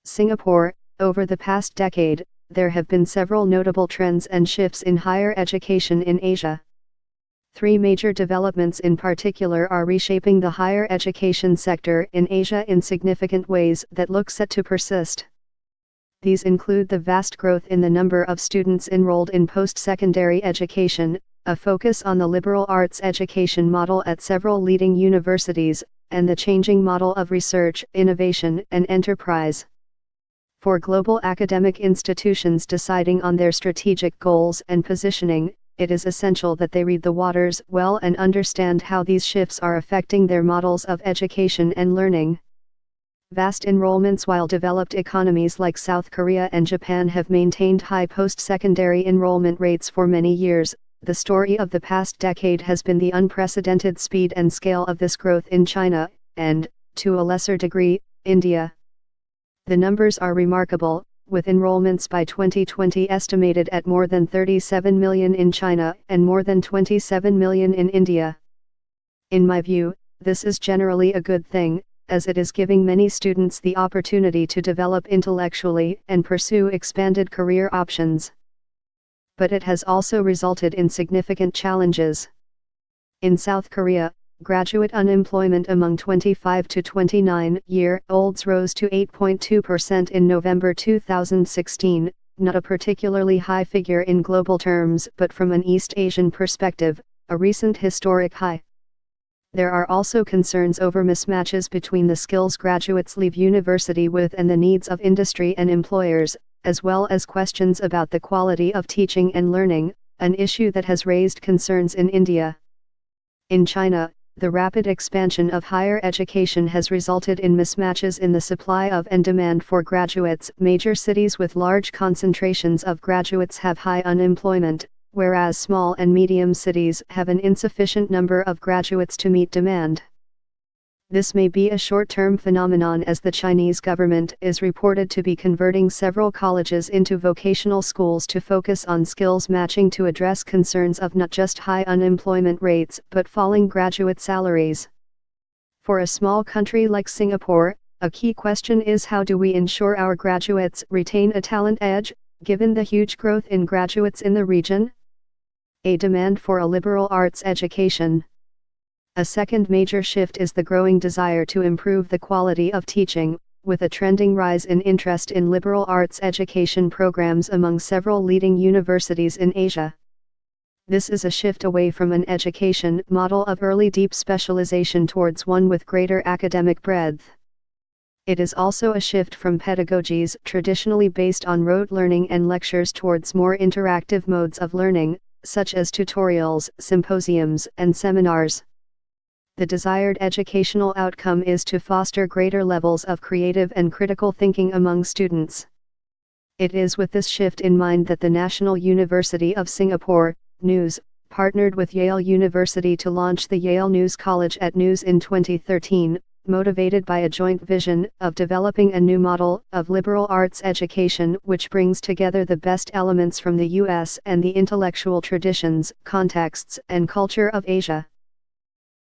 Singapore. Over the past decade, there have been several notable trends and shifts in higher education in Asia. Three major developments in particular are reshaping the higher education sector in Asia in significant ways that look set to persist. These include the vast growth in the number of students enrolled in post-secondary education, a focus on the liberal arts education model at several leading universities, and the changing model of research, innovation, and enterprise. For global academic institutions deciding on their strategic goals and positioning, it is essential that they read the waters well and understand how these shifts are affecting their models of education and learning. Vast enrollments. While developed economies like South Korea and Japan have maintained high post-secondary enrollment rates for many years, the story of the past decade has been the unprecedented speed and scale of this growth in China, and, to a lesser degree, India. The numbers are remarkable, with enrollments by 2020 estimated at more than 37 million in China and more than 27 million in India. In my view, this is generally a good thing, as it is giving many students the opportunity to develop intellectually and pursue expanded career options. But it has also resulted in significant challenges. In South Korea, graduate unemployment among 25 to 29-year-olds rose to 8.2% in November 2016, not a particularly high figure in global terms but from an East Asian perspective, a recent historic high. There are also concerns over mismatches between the skills graduates leave university with and the needs of industry and employers, as well as questions about the quality of teaching and learning, an issue that has raised concerns in India. In China, the rapid expansion of higher education has resulted in mismatches in the supply of and demand for graduates. Major cities with large concentrations of graduates have high unemployment, whereas small and medium cities have an insufficient number of graduates to meet demand. This may be a short-term phenomenon, as the Chinese government is reported to be converting several colleges into vocational schools to focus on skills matching to address concerns of not just high unemployment rates but falling graduate salaries. For a small country like Singapore, a key question is how do we ensure our graduates retain a talent edge, given the huge growth in graduates in the region? A demand for a liberal arts education. A second major shift is the growing desire to improve the quality of teaching, with a trending rise in interest in liberal arts education programs among several leading universities in Asia. This is a shift away from an education model of early deep specialization towards one with greater academic breadth. It is also a shift from pedagogies traditionally based on rote learning and lectures towards more interactive modes of learning, such as tutorials, symposiums, and seminars. The desired educational outcome is to foster greater levels of creative and critical thinking among students. It is with this shift in mind that the National University of Singapore, NUS, partnered with Yale University to launch the Yale News College at NUS in 2013, motivated by a joint vision of developing a new model of liberal arts education which brings together the best elements from the US and the intellectual traditions, contexts, and culture of Asia.